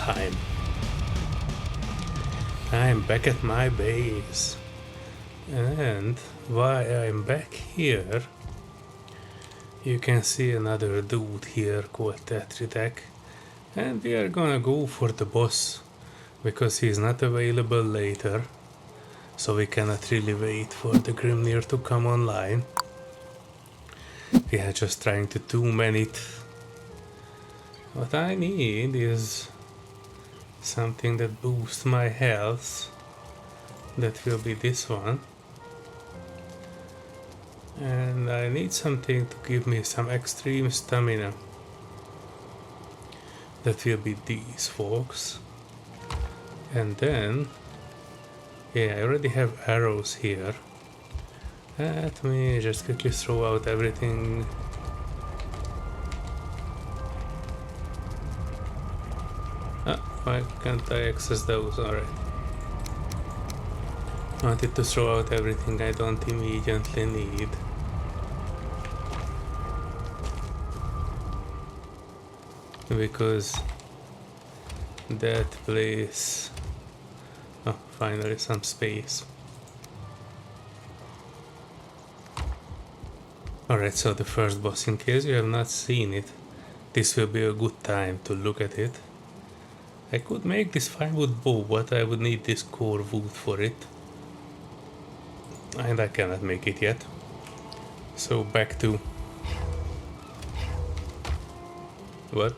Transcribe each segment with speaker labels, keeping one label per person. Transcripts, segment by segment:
Speaker 1: Valheim. I'm back at my base. And while I'm back here, you can see another dude here called Tetritek. And we are gonna go for the boss, because he's not available later. So we cannot really wait for the Grimnir to come online. We are just trying to doom it. What I need is something that boosts my health. That will be this one. And I need something to give me some extreme stamina. That will be these folks. And then, yeah, I already have arrows here. Let me just quickly throw out everything. Why can't I access those? Alright. I wanted to throw out everything I don't immediately need. Because that place... Oh, finally some space. Alright, so the first boss, in case you have not seen it, this will be a good time to look at it. I could make this 5-wood bow, but I would need this core wood for it. And I cannot make it yet. So back to... What?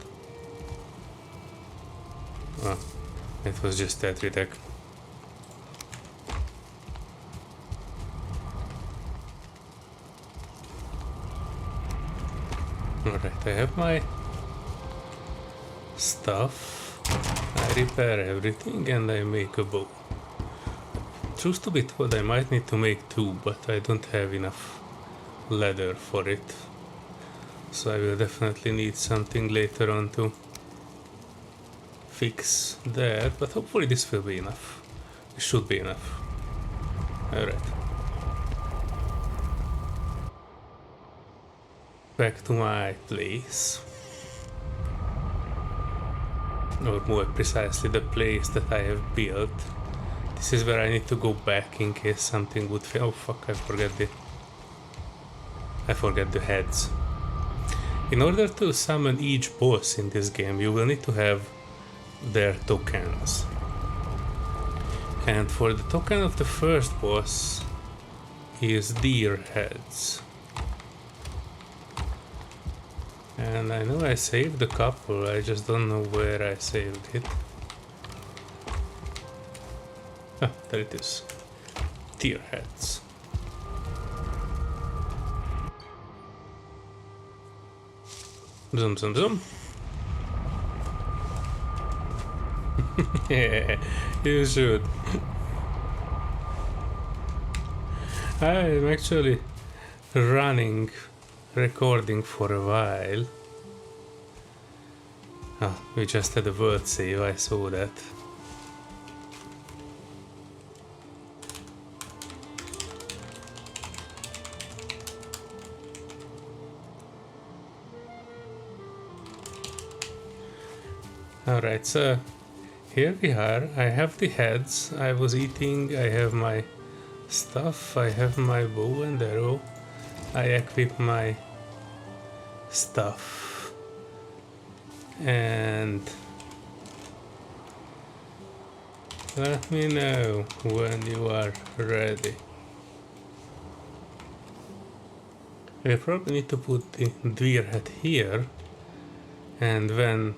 Speaker 1: Oh, it was just Tetritek. Alright, I have my stuff. I repair everything and I make a bow. Truth to be told, I might need to make two, but I don't have enough leather for it. So I will definitely need something later on to fix that, but hopefully this will be enough. It should be enough. Alright. Back to my place. Or more precisely, the place that I have built. This is where I need to go back in case something would fail. Oh fuck, I forget the heads. In order to summon each boss in this game, you will need to have their tokens. And for the token of the first boss is deer heads. And I know I saved a couple, I just don't know where I saved it. Ah, there it is. Deer heads. Zoom, zoom, zoom. Yeah, you should. I'm actually recording for a while. Ah, we just had a word save, I saw that. Alright, so here we are. I have the heads I was eating, I have my stuff, I have my bow and arrow. I equip my stuff. And let me know when you are ready. I probably need to put the deer head here, and when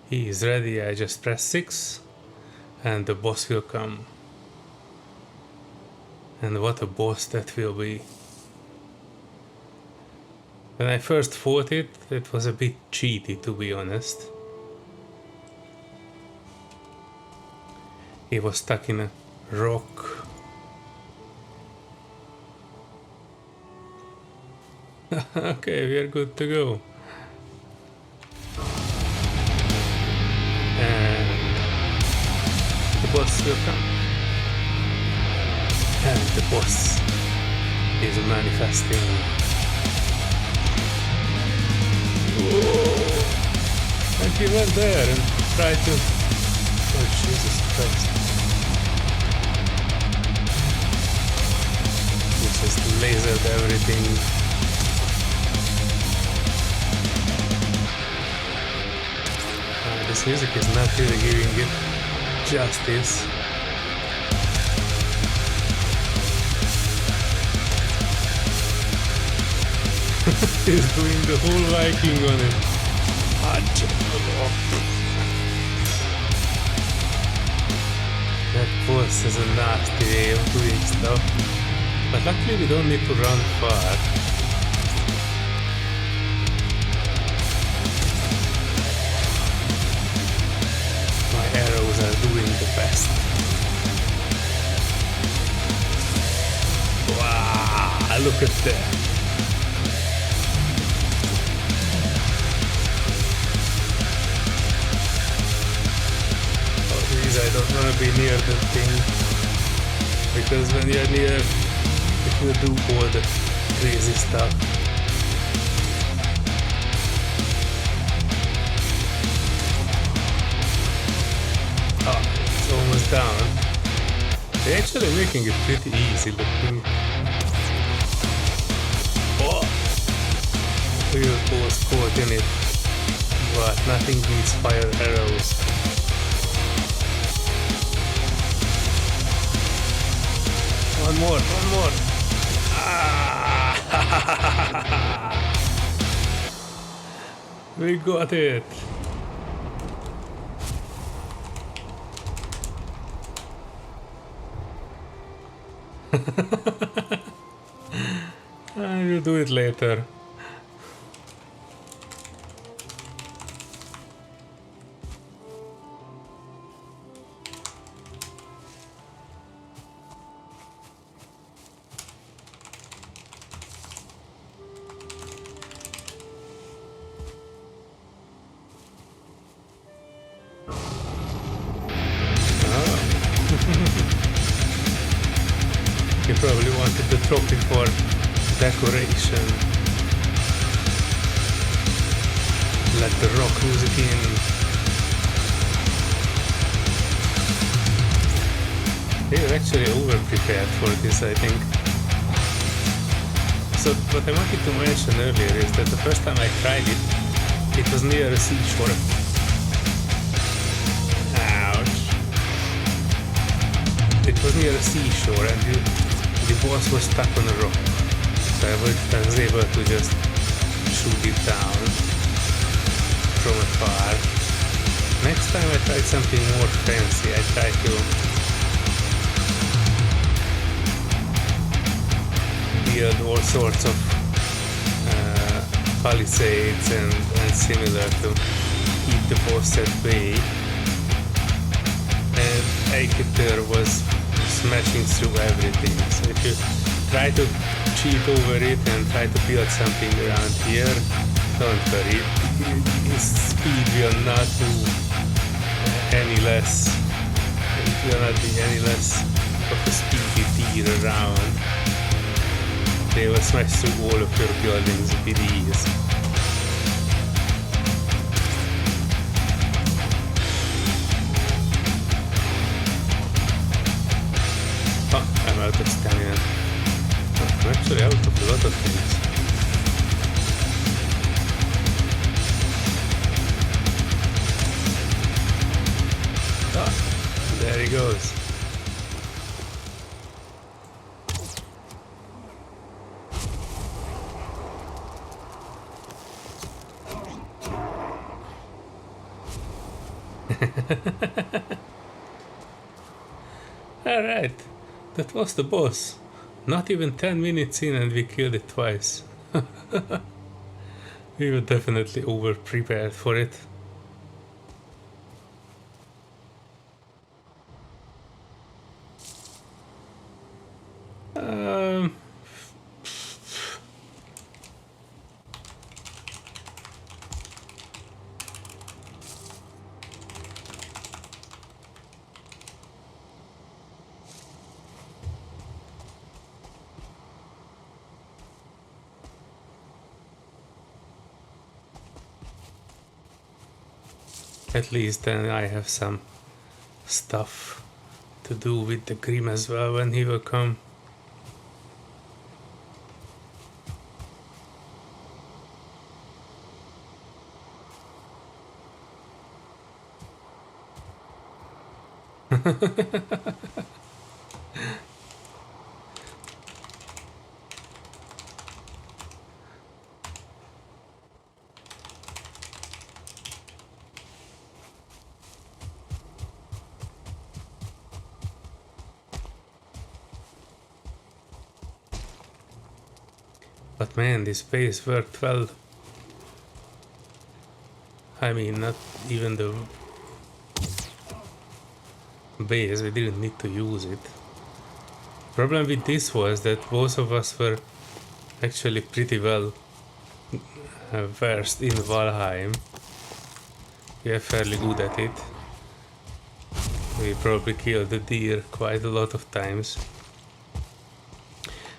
Speaker 1: he is ready I just press 6 and the boss will come. And what a boss that will be. When I first fought it, it was a bit cheaty, to be honest. He was stuck in a rock. Okay, we are good to go. And the boss will come. And the boss is manifesting. And he went there and tried to... Oh, Jesus Christ. He just lasered everything. This music is not really giving it justice. He's doing the whole Viking on it. That boss has a nasty way of doing stuff. But luckily we don't need to run far. My arrows are doing the best. Wow, look at that. I don't want to be near the thing, because when you're near, it will do all the crazy stuff. Oh, it's almost down. They're actually making it pretty easy looking. Oh! Real boss caught in it, but nothing beats fire arrows. One more. Ah! We got it. I'll do it later. You probably wanted the trophy for decoration. Let the rock music in. They're actually over-prepared for this, I think. So what I wanted to mention earlier is that the first time I tried it, it was near a seashore. Ouch. It was near a seashore and the boss was stuck on a rock. So I was able to just shoot it down from afar. Next time I tried something more fancy. I tried to build all sorts of palisades and similar to keep the boss at bay. And Eikthyr was smashing through everything. So if you try to cheat over it and try to build something around here, don't worry. His speed will not move any less. It will not be any less of a speedy deer around. They will smash through all of your buildings with ease. Oh, I'm out of stamina. Oh, I'm actually out of a lot of things. Ah, there he goes. Alright, that was the boss. Not even 10 minutes in and we killed it twice. We were definitely over-prepared for it. At least then I have some stuff to do with the Grim as well when he will come. But man, this base worked well. I mean, not even the base, we didn't need to use it. Problem with this was that both of us were actually pretty well versed in Valheim. We are fairly good at it. We probably killed the deer quite a lot of times.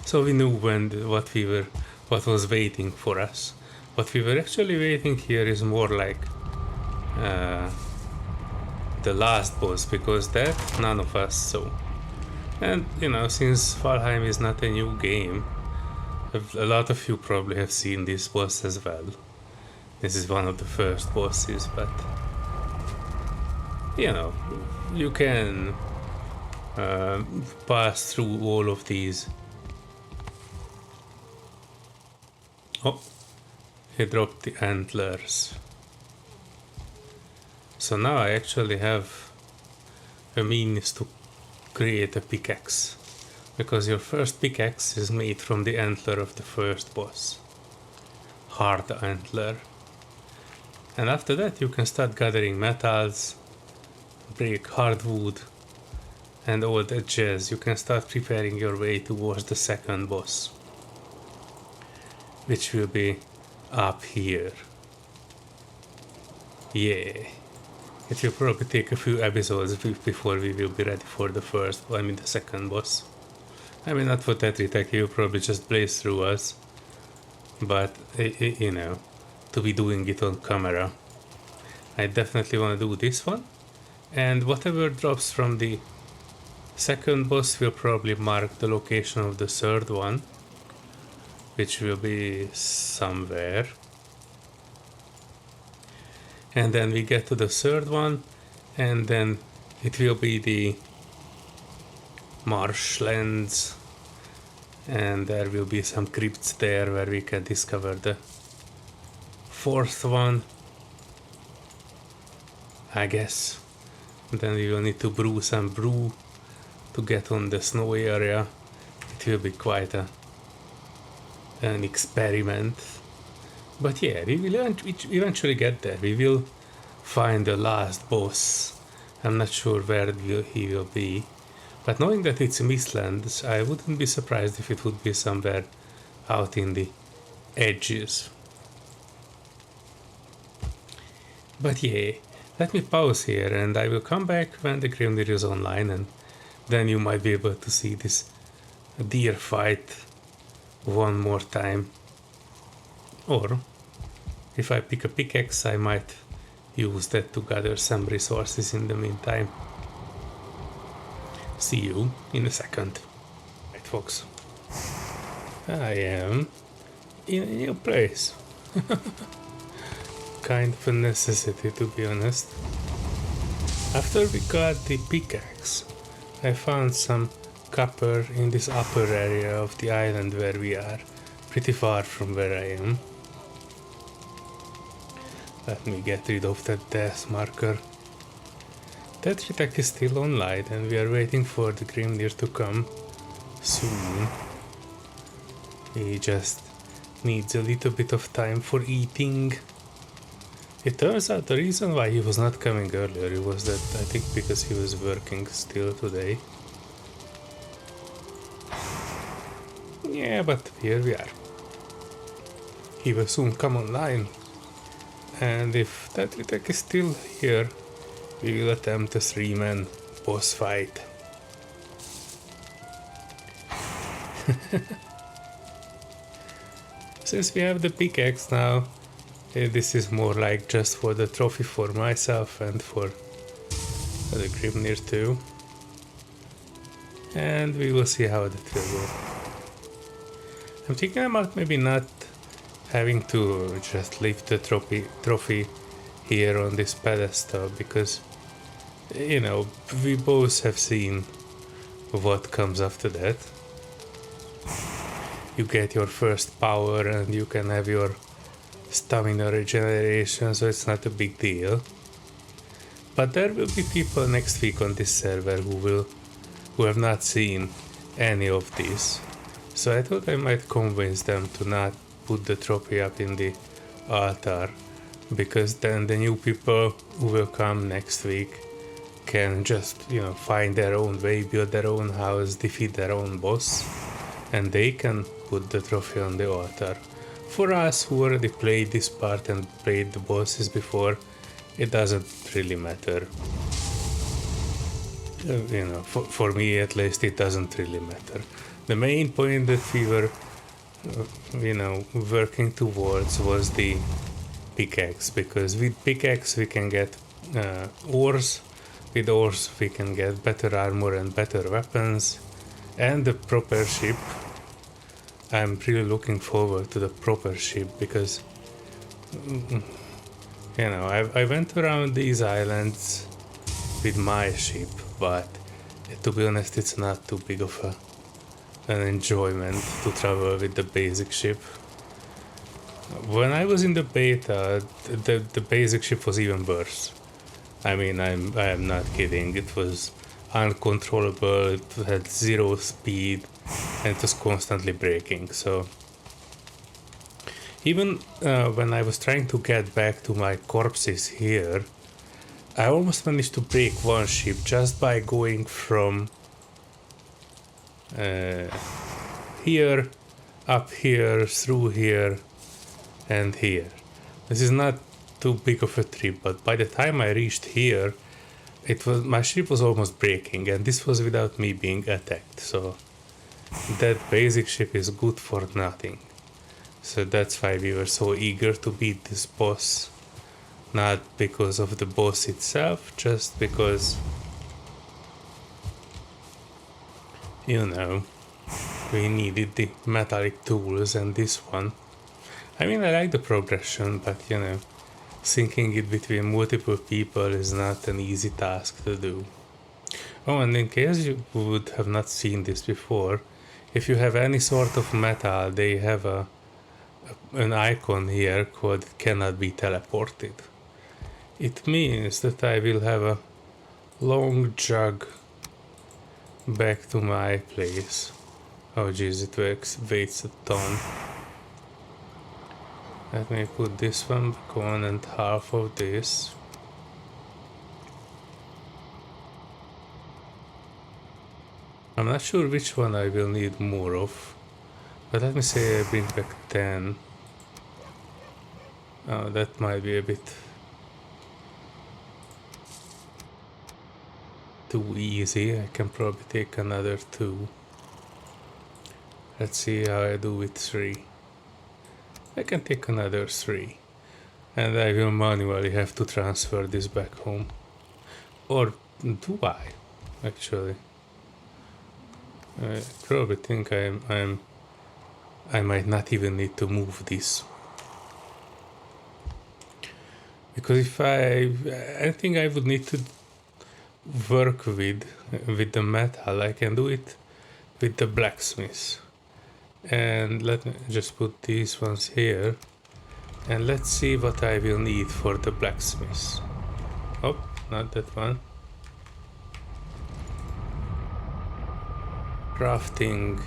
Speaker 1: So we knew what was waiting for us. What we were actually waiting here is more like the last boss, because that none of us saw. And you know, since Valheim is not a new game, a lot of you probably have seen this boss as well. This is one of the first bosses, but you know, you can pass through all of these. Oh, he dropped the antlers. So now I actually have a means to create a pickaxe, because your first pickaxe is made from the antler of the first boss, hard antler. And after that you can start gathering metals, break hardwood and all that jazz. You can start preparing your way towards the second boss, which will be up here. Yeah, it will probably take a few episodes before we will be ready for the second boss. I mean, not for Tetritek, he will probably just blaze through us, but you know, to be doing it on camera. I definitely want to do this one, and whatever drops from the second boss will probably mark the location of the third one, which will be somewhere. And then we get to the third one, and then it will be the marshlands, and there will be some crypts there where we can discover the fourth one, I guess. And then we will need to brew some brew to get on the snowy area. It will be quite an experiment. But yeah, we will eventually get there. We will find the last boss. I'm not sure where he will be. But knowing that it's Mistlands, I wouldn't be surprised if it would be somewhere out in the edges. But yeah, let me pause here and I will come back when the Grimnir is online, and then you might be able to see this deer fight one more time. Or if I pick a pickaxe, I might use that to gather some resources in the meantime. See you in a second. Right, folks. I am in a new place. Kind of a necessity, to be honest. After we got the pickaxe, I found some copper in this upper area of the island where we are, pretty far from where I am. Let me get rid of that death marker. Tetritek is still online and we are waiting for the Grimnir to come soon. He just needs a little bit of time for eating. It turns out the reason why he was not coming earlier was that I think because he was working still today. Yeah, but here we are. He will soon come online. And if Tetritek is still here, we will attempt a 3-man boss fight. Since we have the pickaxe now, This is more like just for the trophy for myself and for the Grimnir too. And we will see how that will go. I'm thinking about maybe not having to just leave the trophy here on this pedestal, because, you know, we both have seen what comes after that. You get your first power and you can have your stamina regeneration, so it's not a big deal. But there will be people next week on this server who have not seen any of this. So I thought I might convince them to not put the trophy up in the altar, because then the new people who will come next week can just, you know, find their own way, build their own house, defeat their own boss, and they can put the trophy on the altar. For us who already played this part and played the bosses before, it doesn't really matter. You know, for me at least, it doesn't really matter. The main point that we were, you know, working towards was the pickaxe, because with pickaxe we can get ores, with ores we can get better armor and better weapons, and the proper ship. I'm really looking forward to the proper ship, because, you know, I went around these islands with my ship, but to be honest, it's not too big of an enjoyment to travel with the basic ship. When I was in the beta, the basic ship was even worse. I mean, I am not kidding. It was uncontrollable, it had zero speed, and it was constantly breaking. So even when I was trying to get back to my corpses here, I almost managed to break one ship just by going from here, up here, through here, and here. This is not too big of a trip, but by the time I reached here, my ship was almost breaking, and this was without me being attacked. So that basic ship is good for nothing. So that's why we were so eager to beat this boss. Not because of the boss itself, just because, you know, we needed the metallic tools, and this one. I mean, I like the progression, but, you know, syncing it between multiple people is not an easy task to do. Oh, and in case you would have not seen this before, if you have any sort of metal, they have an icon here called "cannot be teleported." It means that I will have a long jog back to my place. Oh jeez, it weighs a ton. Let me put this one back on and half of this. I'm not sure which one I will need more of, but let me say I bring back 10. Oh, that might be a bit too easy. I can probably take another 2. Let's see how I do with 3. I can take another 3. And I will manually have to transfer this back home. Or do I, actually? I probably think I might not even need to move this. Because if I think I would need to work with the metal. I can do it with the blacksmith. And let me just put these ones here, and let's see what I will need for the blacksmith. Oh, not that one. Crafting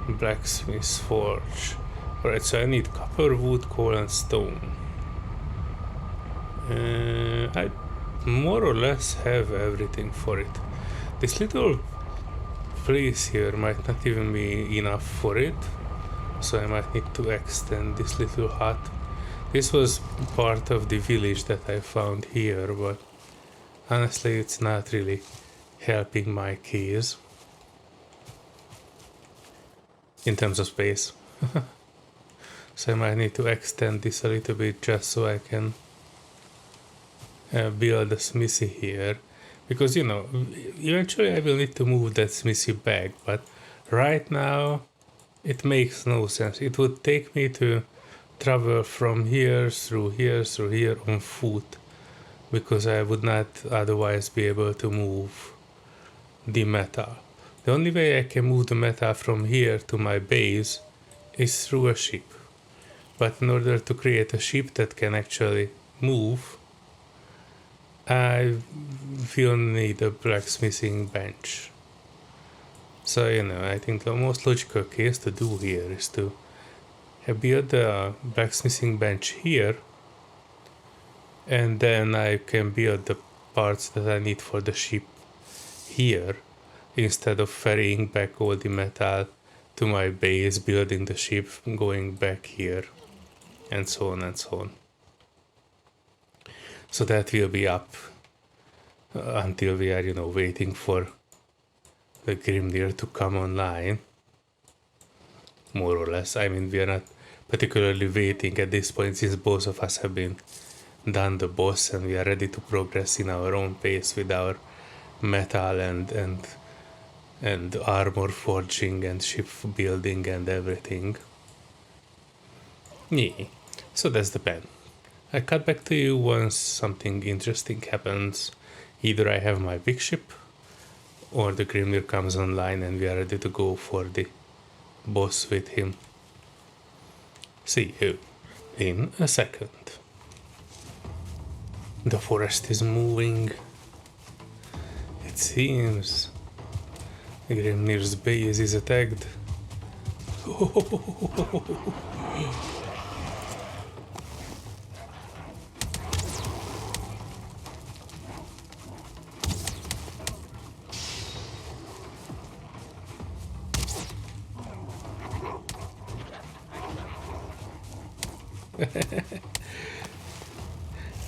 Speaker 1: blacksmith forge. Alright, so I need copper, wood, coal and stone. I more or less have everything for it. This little place here might not even be enough for it, so I might need to extend this little hut. This was part of the village that I found here, but honestly it's not really helping my case in terms of space. So I might need to extend this a little bit just so I can build a smithy here. Because, you know, eventually I will need to move that smithy back, but right now it makes no sense. It would take me to travel from here through here on foot, because I would not otherwise be able to move the metal. The only way I can move the metal from here to my base is through a ship. But in order to create a ship that can actually move, I will need a blacksmithing bench. So, you know, I think the most logical case to do here is to build a blacksmithing bench here, and then I can build the parts that I need for the ship here, instead of ferrying back all the metal to my base, building the ship, going back here, and so on and so on. So that will be up until we are, you know, waiting for the Grimnir to come online, more or less. I mean, we are not particularly waiting at this point, since both of us have been done the boss and we are ready to progress in our own pace with our metal and armor forging and ship building and everything. Yeah, so that's the plan. I cut back to you once something interesting happens. Either I have my big ship, or the Grimnir comes online and we are ready to go for the boss with him. See you in a second. The forest is moving. It seems the Grimnir's base is attacked.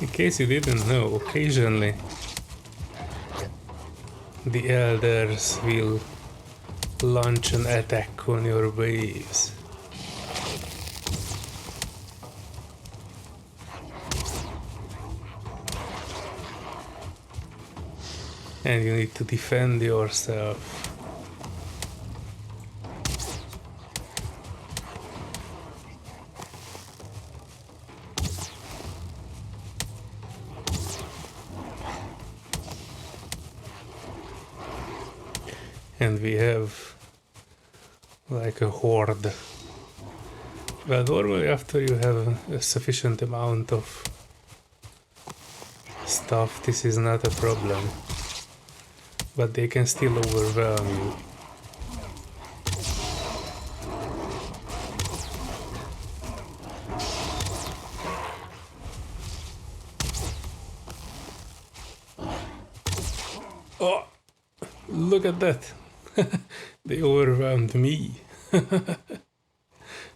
Speaker 1: In case you didn't know, occasionally the elders will launch an attack on your base. And you need to defend yourself. And we have like a horde. Well, normally after you have a sufficient amount of stuff, this is not a problem. But they can still overwhelm you. Oh, look at that. They overwhelmed me.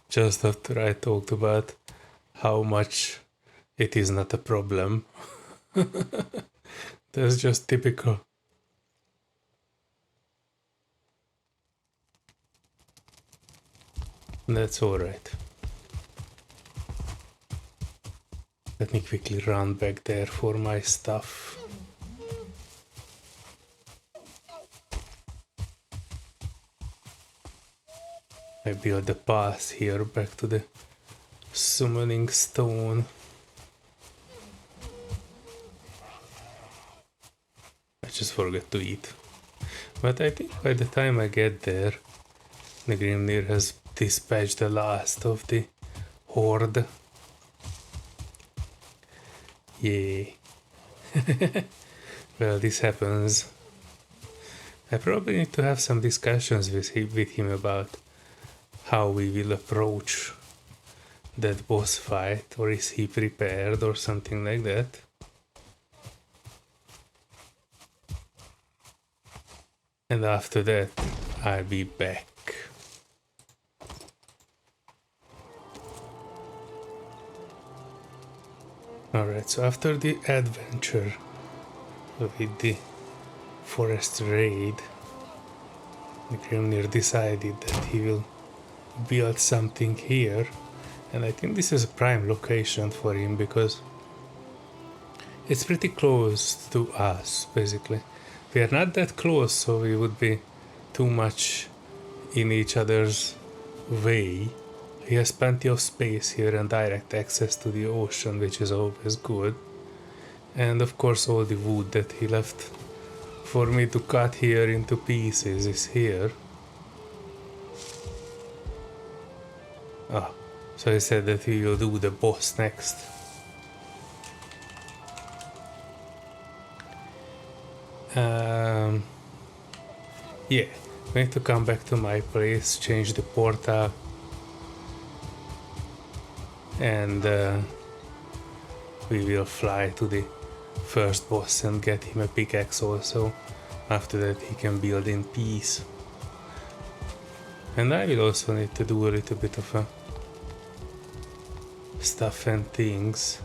Speaker 1: Just after I talked about how much it is not a problem. That's just typical. That's alright. Let me quickly run back there for my stuff. I build a path here back to the summoning stone. I just forgot to eat. But I think by the time I get there, the Grimnir has dispatched the last of the horde. Yay. Well, this happens. I probably need to have some discussions with him about how we will approach that boss fight, or is he prepared or something like that. And after that, I'll be back. Alright, so after the adventure with the forest raid, the Grimnir decided that he will build something here And I think this is a prime location for him because it's pretty close to us, basically. We are not that close, so we would be too much in each other's way. He has plenty of space here and direct access to the ocean, which is always good. And of course all the wood that he left for me to cut here into pieces is here. Ah, so he said that he will do the boss next. Yeah, I need to come back to my place, change the portal, and we will fly to the first boss and get him a pickaxe also. After that he can build in peace. And I will also need to do a little bit of stuff and things.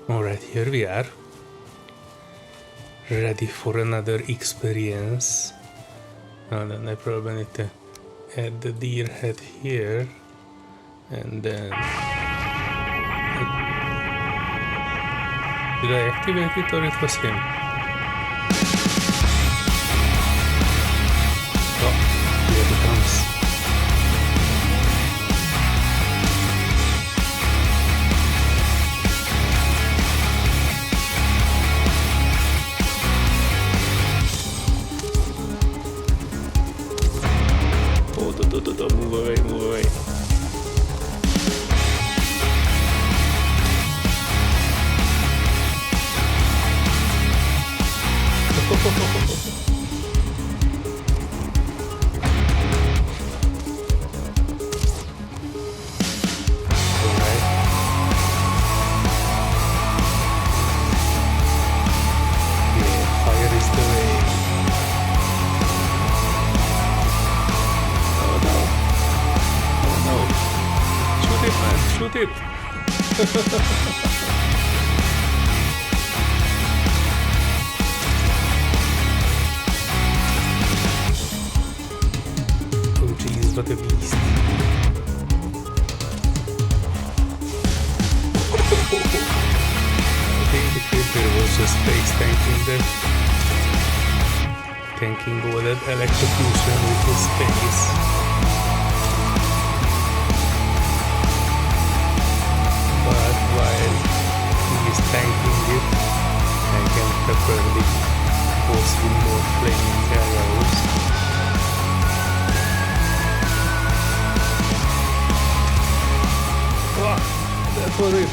Speaker 1: Alright, here we are. Ready for another experience. And then I probably need to add the deer head here. And then... Did I activate it or it was him? Oh, here it comes. Move away, move away. Shoot it! Oh jeez, what a beast. I think the creeper was just face tanking there. Tanking all that electrocution with his face. While he is tanking it, I can pepper the boss with more flaming arrows. Wow, that was it!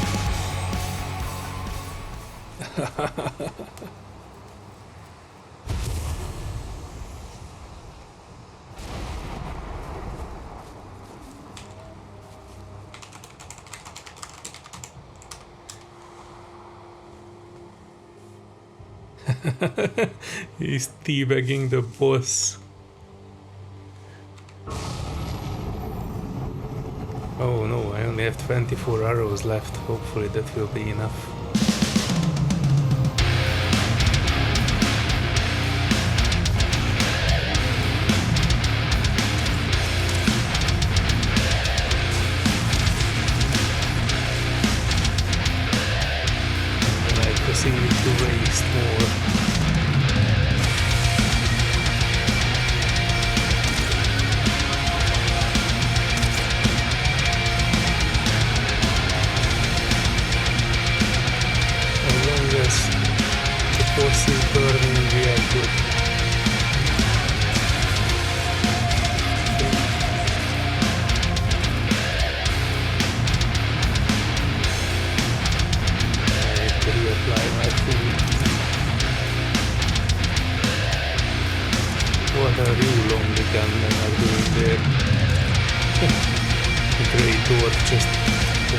Speaker 1: He's teabagging the boss. Oh no, I only have 24 arrows left. Hopefully that will be enough. And I proceed to waste more. Force is burning real good. you lonely gunmen are doing there. The grey dwarf just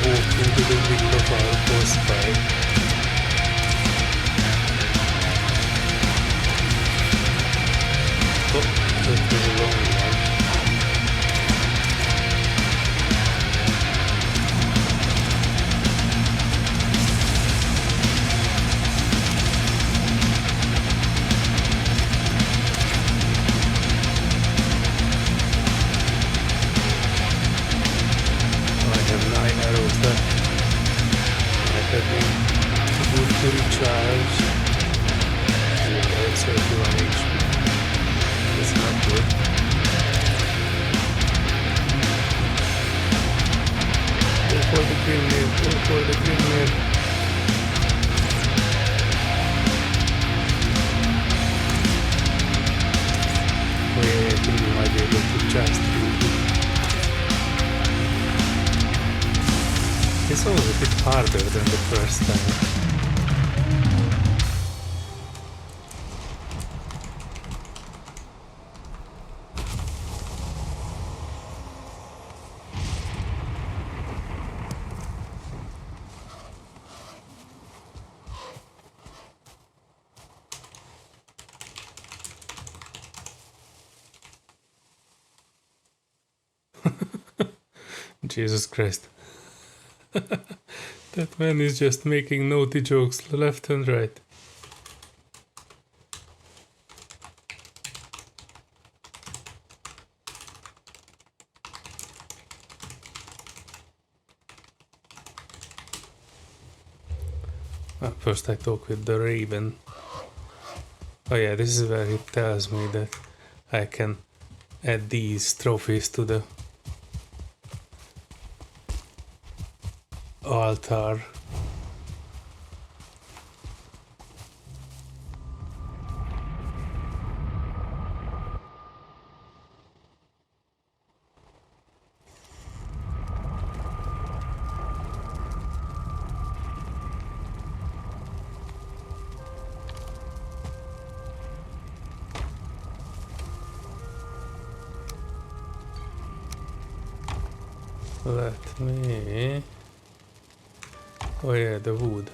Speaker 1: walked into the middle of our boss fight. Oh, that was a long one. Good to recharge. Yeah, that's 31 HP. That's not good. Go for the Grimnir, go for the Grimnir. Oh yeah, I think we might be able to just do it. This one was a bit harder than the first time. Jesus Christ. That man is just making naughty jokes left and right. First I talk with the raven. Oh yeah, this is where he tells me that I can add these trophies to the altar. Let me... Oh yeah, the wood.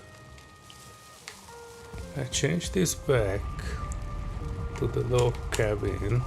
Speaker 1: I changed this back to the log cabin.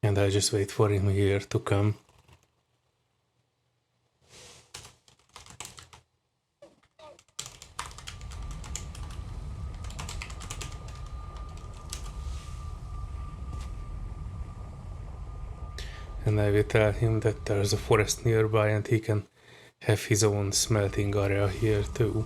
Speaker 1: And I just wait for him here to come. And I will tell him that there's a forest nearby and he can have his own smelting area here too.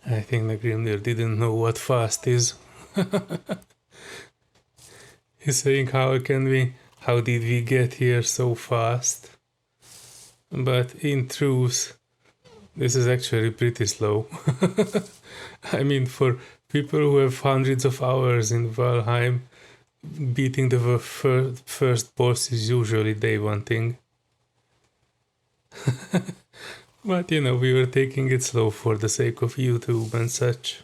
Speaker 1: I think the Grimnir didn't know what fast is. He's saying, how did we get here so fast? But in truth, this is actually pretty slow. I mean, for people who have hundreds of hours in Valheim, beating the first boss is usually day one thing. But you know, we were taking it slow for the sake of YouTube and such.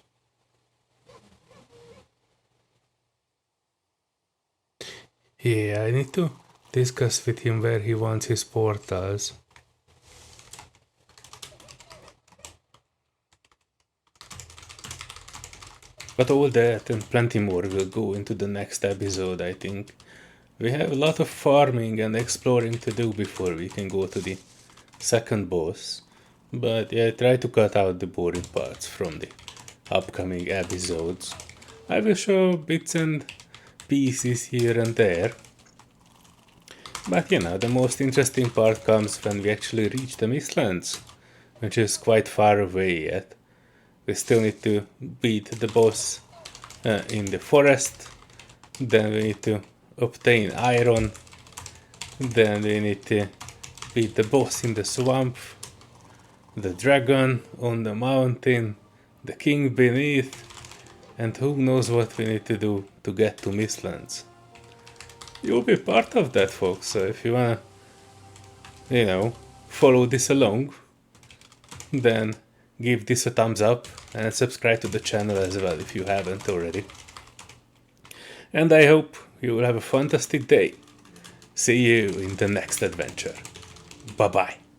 Speaker 1: Yeah, I need to discuss with him where he wants his portals. But all that and plenty more will go into the next episode, I think. We have a lot of farming and exploring to do before we can go to the second boss. But yeah, I try to cut out the boring parts from the upcoming episodes. I will show bits and pieces here and there. But you know, the most interesting part comes when we actually reach the Mistlands, which is quite far away yet. We still need to beat the boss in the forest, then we need to obtain iron, then we need to beat the boss in the swamp, the dragon on the mountain, the king beneath, and who knows what we need to do to get to Mistlands. You'll be part of that, folks, so if you wanna, you know, follow this along, then give this a thumbs up and subscribe to the channel as well if you haven't already. And I hope you will have a fantastic day. See you in the next adventure. Bye bye.